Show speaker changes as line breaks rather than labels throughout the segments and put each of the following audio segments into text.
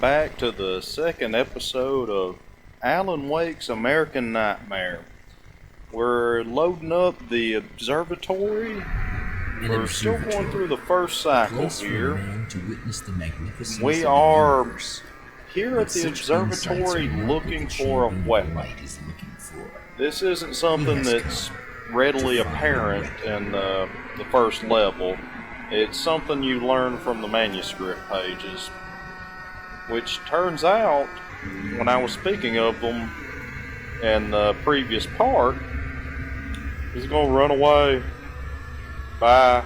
back to the second episode of Alan Wake's American Nightmare. We're loading up the Observatory. We're still going through the first cycle here. We are here at the Observatory looking for a weapon. This isn't something that's readily apparent in the first level. It's something you learn from the manuscript pages. Which turns out, when I was speaking of them in the previous part, he's going to run away by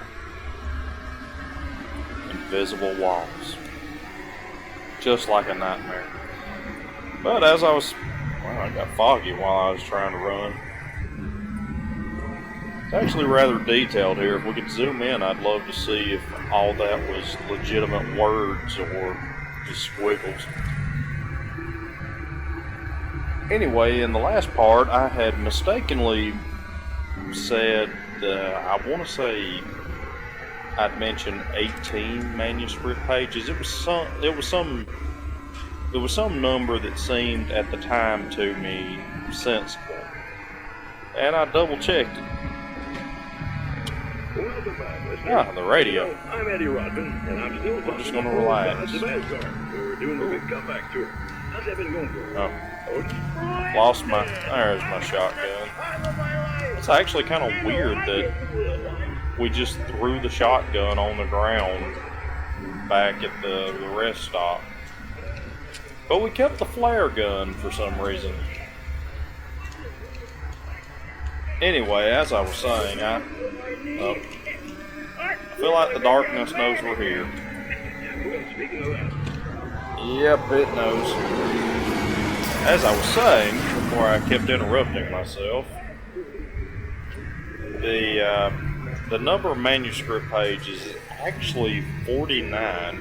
invisible walls. Just like a nightmare. But as I was... Well, I got foggy while I was trying to run. It's actually rather detailed here. If we could zoom in, I'd love to see if all that was legitimate words or just squiggles. Anyway, in the last part, I had mistakenly said, I want to say I'd mentioned 18 manuscript pages. It was some number that seemed at the time to me sensible, and I double checked it. The radio.
I'm Eddie Rodman, and I'm still
just gonna relax.
We're doing the big comeback tour. How's that been going for you?
Lost my... There's my shotgun. It's actually kind of weird that we just threw the shotgun on the ground back at the rest stop. But we kept the flare gun for some reason. Anyway, as I was saying, I feel like the darkness knows we're here. Yep, it knows. As I was saying, before I kept interrupting myself, the number of manuscript pages is actually 49.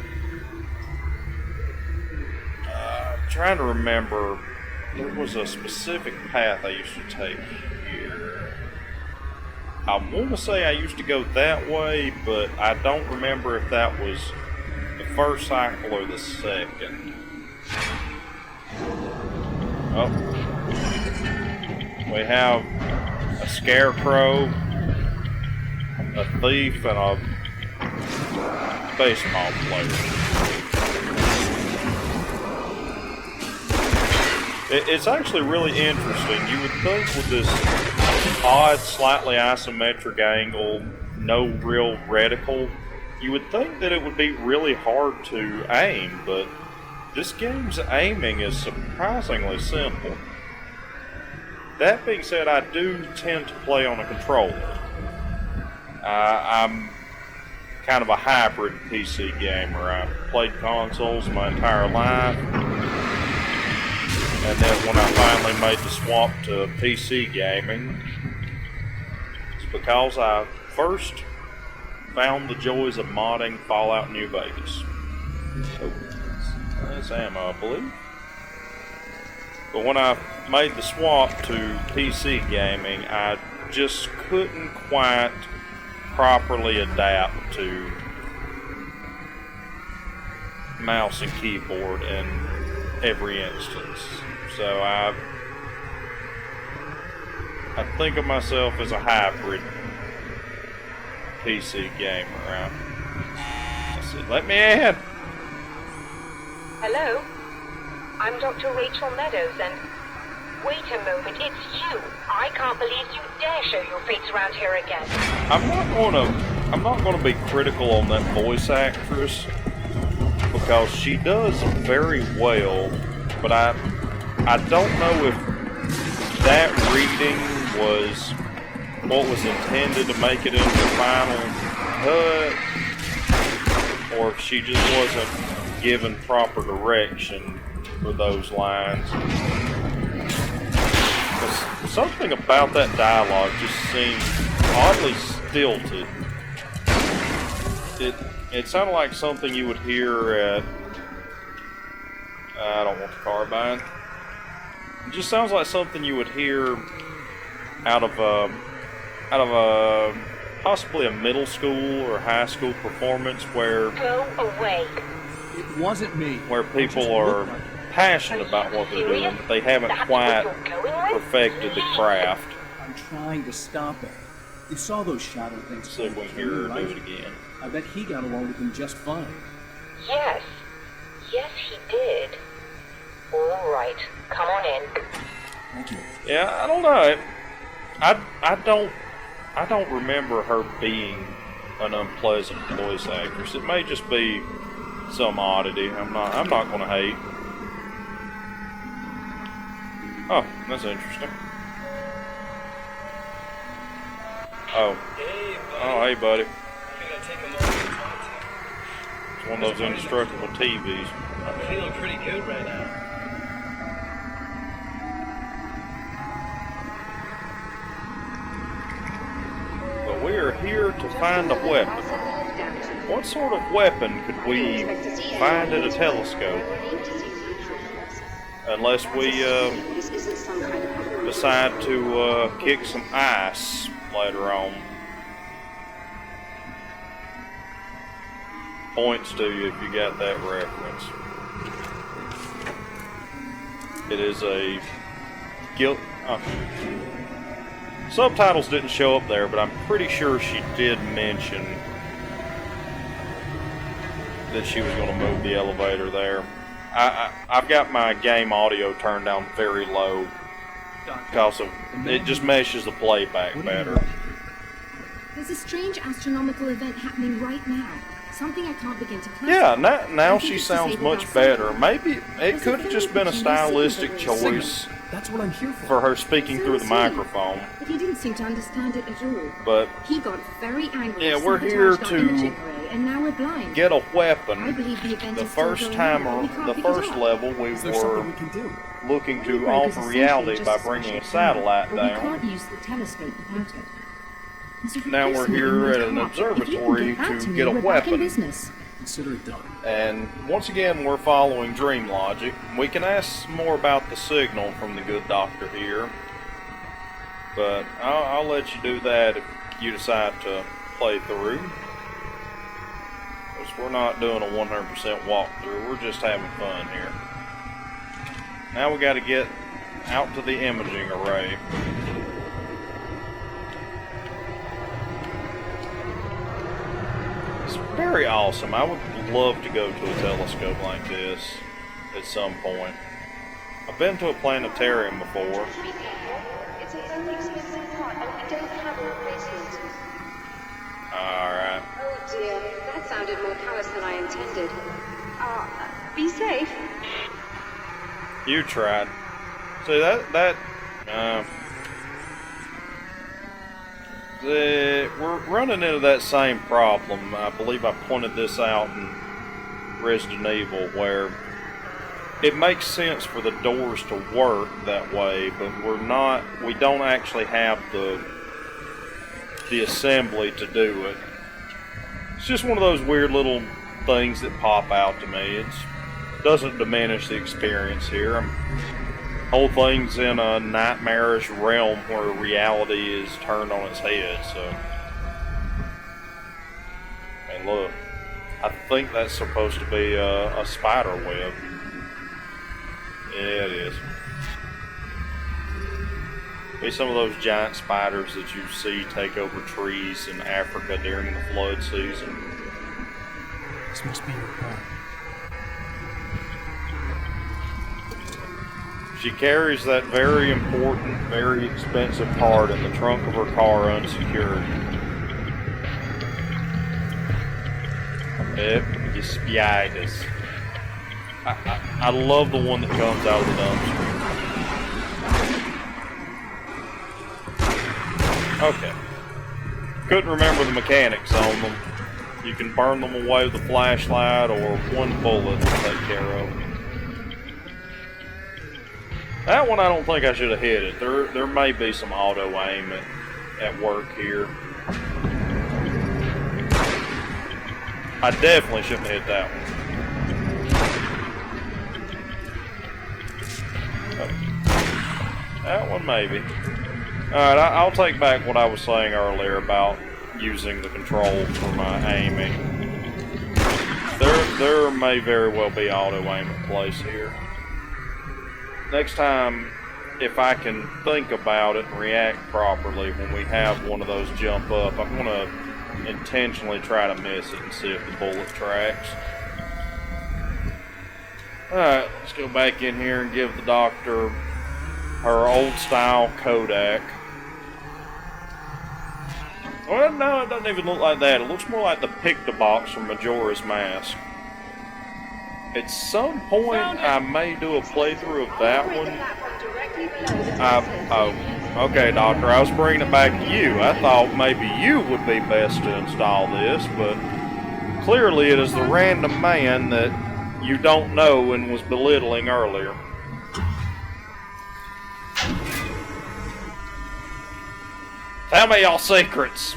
I'm trying to remember, there was a specific path I used to take here. I want to say I used to go that way, but I don't remember if that was the first cycle or the second. Oh. We have a scarecrow, a thief, and a baseball player. It's actually really interesting. You would think with this odd, slightly isometric angle, no real reticle, you would think that it would be really hard to aim, but this game's aiming is surprisingly simple. That being said, I do tend to play on a controller. I'm kind of a hybrid PC gamer. I've played consoles my entire life. And then when I finally made the swap to PC gaming, it's because I first found the joys of modding Fallout New Vegas. Oh, that's ammo, I believe. But when I made the swap to PC gaming, I just couldn't quite properly adapt to mouse and keyboard in every instance. So I think of myself as a hybrid PC gamer. Let's see, let me in.
Hello? I'm Dr. Rachel Meadows, and... Wait a moment, it's you! I can't believe you dare show your face around here again.
I'm not gonna be critical on that voice actress, because she does very well, but I don't know if that reading was what was intended to make it into the final cut, or if she just wasn't given proper direction for those lines. Something about that dialogue just seemed oddly stilted. It sounded like something you would hear at... I don't want the carbine. It just sounds like something you would hear out of a possibly a middle school or high school performance where...
Go away.
It wasn't me.
where people are passionate about what they're doing, but they haven't quite perfected the craft.
I'm trying to stop it. You saw those shadow things.
See if we can hear her do it again.
I bet he got along with them just fine.
Yes. Yes, he did. All right. Come on in.
Thank you.
Yeah, I don't know. I don't remember her being an unpleasant voice actress. It may just be some oddity. I'm not going to hate. Oh, that's interesting. Oh. Hey, buddy. It's one of those indestructible TVs.
I'm feeling pretty good right now.
But we are here to find a weapon. What sort of weapon could we find at a telescope? Unless we decide to kick some ice later on. Points to you if you got that reference. It is a guilt. Subtitles didn't show up there, but I'm pretty sure she did mention that she was going to move the elevator there. I've got my game audio turned down very low because it just meshes the playback better.
There's a strange astronomical event happening right now. Something I can't begin to classify.
Yeah, now she sounds much better. Maybe it could have just been a stylistic choice.
That's what I'm here for.
For her speaking through the microphone.
But he didn't seem to understand it at all.
But
he got very angry.
Yeah, we're here
sabotaged our imaging
to
array, and now we're blind.
get a weapon.
I believe the event
The
is still
first
going
time,
on, but we can't
the
pick it
first
up.
level, we
Is there something
were
we can do?
looking to
Breakers
alter
essentially
reality
just
by
a
bringing a
special
satellite
camera, but
down.
we can't use the telescope without it. And so
Now we're
this
here
meeting
at
will
an
come up. If you can
observatory
get that
to
me,
get a
we're back in
weapon.
business.
Consider it done.
And once again, we're following dream logic. We can ask more about the signal from the good doctor here, but I'll let you do that if you decide to play through. Because we're not doing a 100% walkthrough, we're just having fun here. Now we got to get out to the imaging array. It's very awesome. I would love to go to a telescope like this at some point. I've been to a planetarium before.
It's a very expensive part, and I don't have a replacement.
Alright.
Oh dear, that sounded more callous than I intended. Be safe.
You tried. See, we're running into that same problem. I believe I pointed this out in Resident Evil, where it makes sense for the doors to work that way, but we don't actually have the assembly to do it. It's just one of those weird little things that pop out to me. It doesn't diminish the experience here. Whole thing's in a nightmarish realm where reality is turned on its head, so. And look, I think that's supposed to be a spider web. Yeah, it is. Be some of those giant spiders that you see take over trees in Africa during the flood season.
This must be your car.
She carries that very important, very expensive part in the trunk of her car unsecured. Yep, the spiders. I love the one that comes out of the dumpster. Okay. Couldn't remember the mechanics on them. You can burn them away with a flashlight, or one bullet will take care of them. That one I don't think I should have hit it. There may be some auto aim at work here. I definitely shouldn't have hit that one. That one maybe. Alright, I'll take back what I was saying earlier about using the control for my aiming. there may very well be auto aim in place here. Next time, if I can think about it and react properly when we have one of those jump up, I'm going to intentionally try to miss it and see if the bullet tracks. Alright, let's go back in here and give the doctor her old style Kodak. Well, no, it doesn't even look like that. It looks more like the Pictobox from Majora's Mask. At some point, I may do a playthrough of that one. Oh, okay, Doctor, I was bringing it back to you. I thought maybe you would be best to install this, but clearly it is the random man that you don't know and was belittling earlier. Tell me your secrets.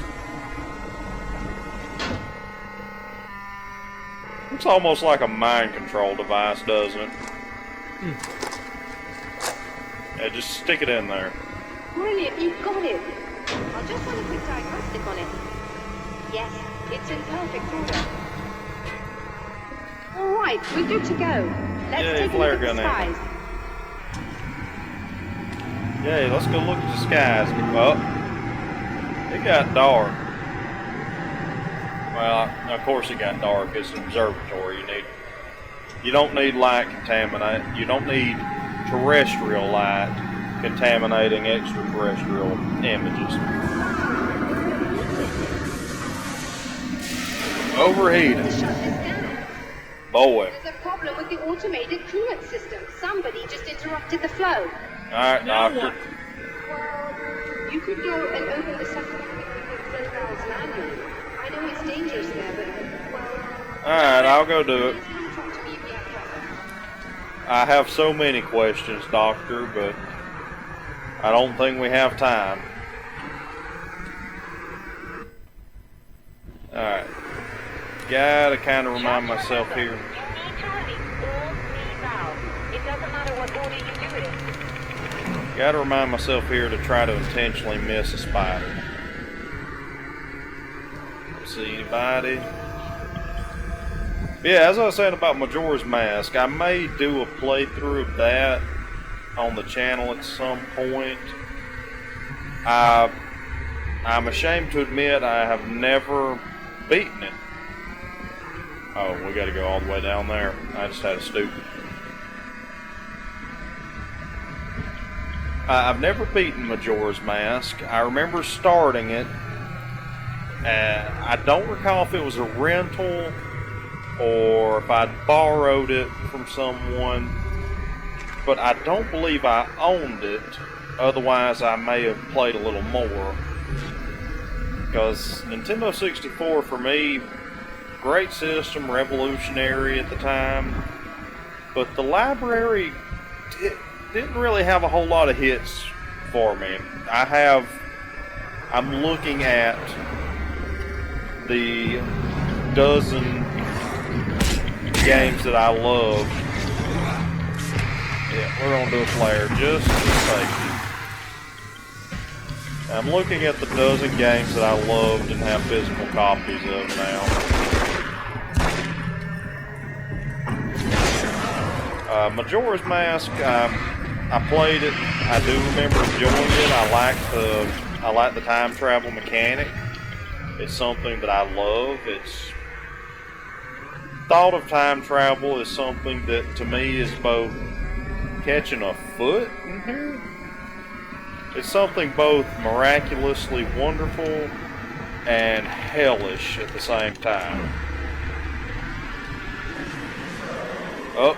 Looks almost like a mind control device, doesn't it? Yeah, just stick it in there.
Brilliant, you've got it. I'll just run a quick diagnostic on it. Yes, it's in perfect order. All right, we're good to go. Let's take a look at the skies.
Yay, let's go look at the skies. Oh. It got dark. Well, of course it got dark. It's an observatory. You don't need light contaminate. You don't need terrestrial light contaminating extraterrestrial images. Overheated. Boy.
There's a problem with the automated coolant system. Somebody just interrupted the flow.
Alright, Doctor.
You could go and open the second flow valves manually. I know it's dangerous there, but, well...
Alright, I'll go do it. I have so many questions, Doctor, but I don't think we have time. Alright. Gotta kind of remind myself here.
You need to release all three valves. It doesn't matter what order you do it in.
Gotta remind myself here to try to intentionally miss a spider. See anybody? Yeah, as I was saying about Majora's Mask, I may do a playthrough of that on the channel at some point. I'm ashamed to admit I have never beaten it. Oh, we gotta go all the way down there. I just had a stupid. I've never beaten Majora's Mask. I remember starting it. I don't recall if it was a rental or if I'd borrowed it from someone, but I don't believe I owned it. Otherwise, I may have played a little more. Because Nintendo 64 for me, great system, revolutionary at the time, but the library didn't really have a whole lot of hits for me. I'm looking at the dozen games that I love. Yeah, we're gonna do a flare just for safety. I'm looking at the dozen games that I loved and have physical copies of now. Majora's Mask, I played it. I do remember enjoying it. I like the time travel mechanic. It's something that I love. Thought of time travel is something that to me is both catching a foot in here. It's something both miraculously wonderful and hellish at the same time. Oh,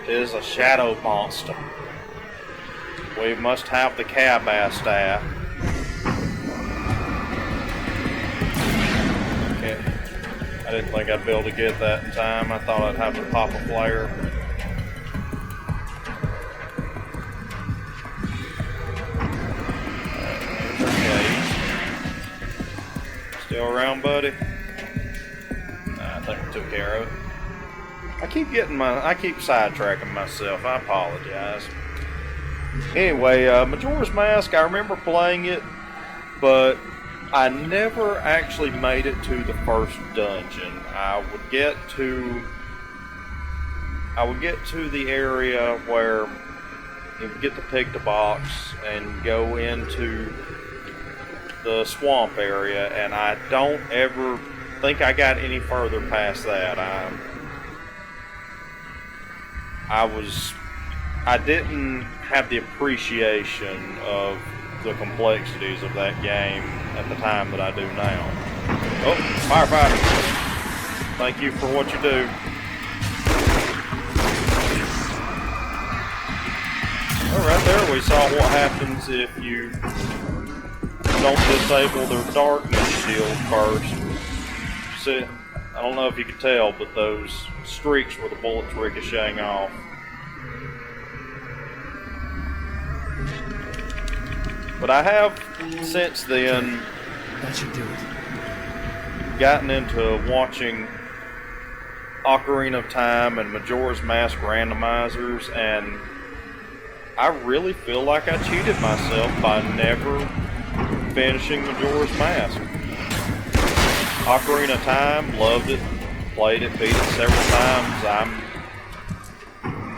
it is a shadow monster. We must have the cowboy staff. Okay. I didn't think I'd be able to get that in time. I thought I'd have to pop a flare. Still around, buddy? Nah, I think we took care of it. I keep sidetracking myself. I apologize. Anyway, Majora's Mask, I remember playing it, but I never actually made it to the first dungeon. I would get to the area where you get to pick the box and go into the swamp area, and I don't ever think I got any further past that. I didn't have the appreciation of the complexities of that game at the time that I do now. Oh, firefighter! Thank you for what you do. Well, right there we saw what happens if you don't disable their darkness shield first. See, I don't know if you can tell, but those streaks where the bullets ricocheting off. But I have, since then,
That should do it.
gotten into watching Ocarina of Time and Majora's Mask randomizers, and I really feel like I cheated myself by never finishing Majora's Mask. Ocarina of Time, loved it, played it, beat it several times.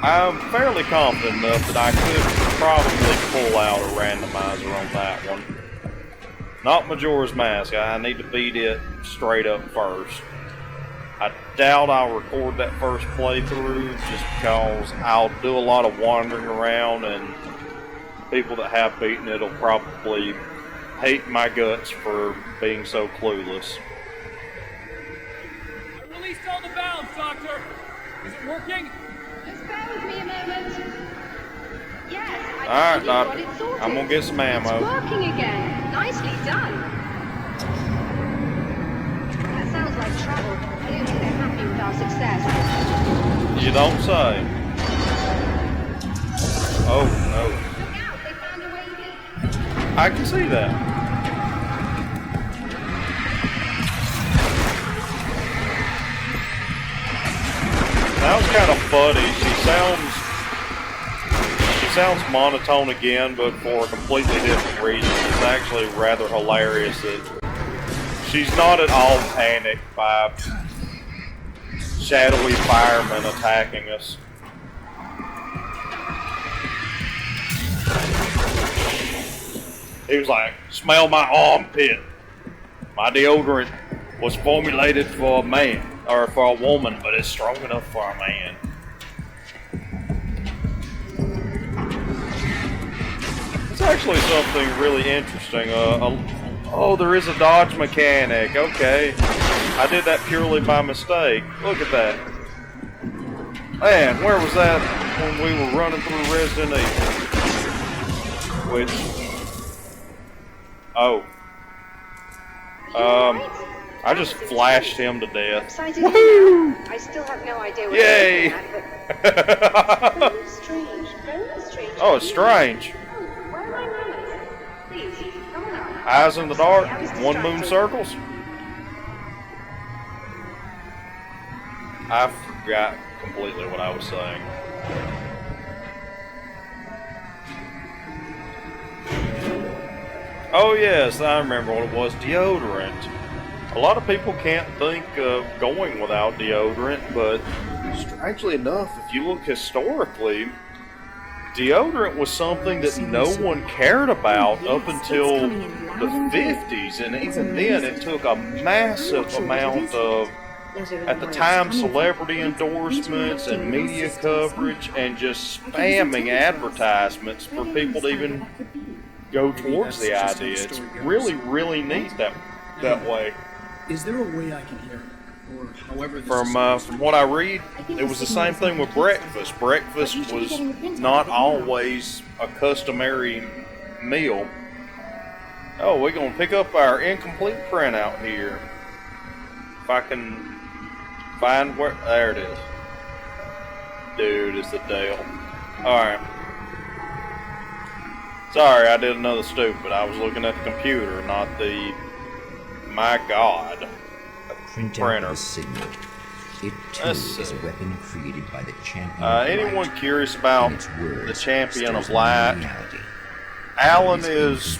I'm fairly confident enough that I could probably pull out a randomizer on that one. Not Majora's Mask. I need to beat it straight up first. I doubt I'll record that first playthrough just because I'll do a lot of wandering around, and people that have beaten it will probably hate my guts for being so clueless.
I released all the valves, Doctor! Is it working?
Just bear with me a moment. Yes, I
Alright,
got
Doc.
it sorted.
I'm gonna get some
It's
ammo.
working again. Nicely done. That sounds like trouble. I don't think they're happy with our success.
You don't say. Oh, no.
Look out, they found a way in.
I can see that. That was kind of funny. She sounds monotone again, but for a completely different reason. It's actually rather hilarious that she's not at all panicked by shadowy firemen attacking us. He was like, "Smell my armpit. My deodorant was formulated for a man, or for a woman, but it's strong enough for a man." It's actually something really interesting. Oh, there is a dodge mechanic. Okay. I did that purely by mistake. Look at that. Man, where was that when we were running through Resident Evil? Which... Oh. I just flashed him to death.
Excited now. I still have no idea what
Yay!
I'm looking at, but very strange. Very strange.
Oh, it's strange.
Oh, where are my moments? Please, come on up.
Eyes in the dark,
I was
one moon
distracted.
circles. I forgot completely what I was saying. Oh yes, I remember what it was. Deodorant. A lot of people can't think of going without deodorant, but strangely enough, if you look historically, deodorant was something that no one cared about up until the 50s, and even then it took a massive amount of, at the time, celebrity endorsements and media coverage and just spamming advertisements for people to even go towards the idea. It's really, really neat that way.
Is there a way I can hear it? Or however this
From what I read, it was the same thing with breakfast. Breakfast was not always a customary meal. Oh, we're going to pick up our incomplete printout here. If I can find where... There it is. Dude, it's the Dale. Alright. Sorry, I did another stupid. I was looking at the computer, not the... My God.
Printer. A signal. It too is a weapon created by the champion.
Anyone curious about the champion of light?
Reality.
Alan is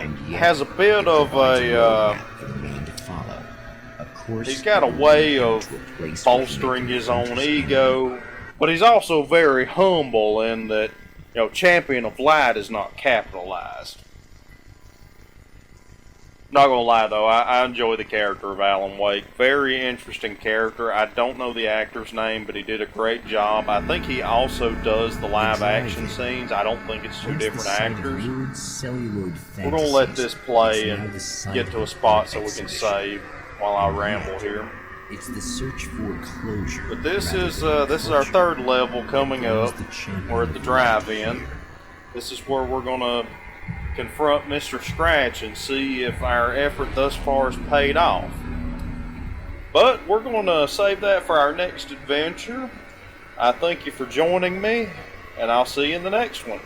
has a bit of a. He's got a way of bolstering his own ego, but he's also very humble in that, you know, Champion of Light is not capitalized. Not gonna lie though, I enjoy the character of Alan Wake. Very interesting character. I don't know the actor's name, but he did a great job. I think he also does the live action scenes. I don't think it's two different actors. We're gonna let this play and get to a spot so we can save while I ramble here.
It's the search for closure.
But this is our third level coming up. We're at the drive-in. This is where we're gonna confront Mr. Scratch and see if our effort thus far has paid off. But we're going to save that for our next adventure. I thank you for joining me, and I'll see you in the next one.